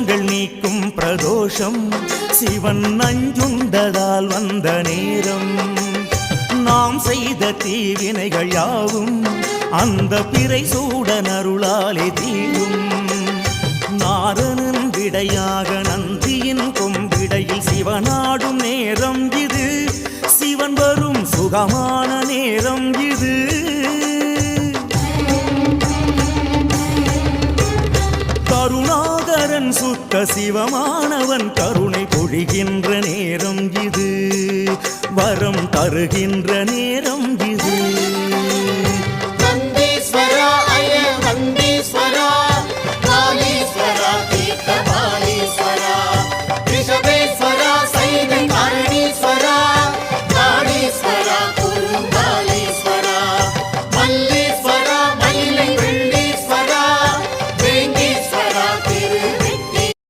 தோஷங்கள் நீக்கும் பிரதோஷம் சிவன் நஞ்சுண்டதால் வந்த நேரம். நாம் செய்த தீவினைகள் யாவும் அந்த பிறை சூடன் அருளாலே தீரும். நாரணன் விடையாக நந்தியின் கொம்பிடையில் சிவனாடும் நேரம் இது. சிவன் வரும் சுகமான நேரம் இது. கருணாகரன் சுத்த சிவமானவன் கருணை பொழிகின்ற நேரம் இது. வரம் தருகின்ற நேரம் இது.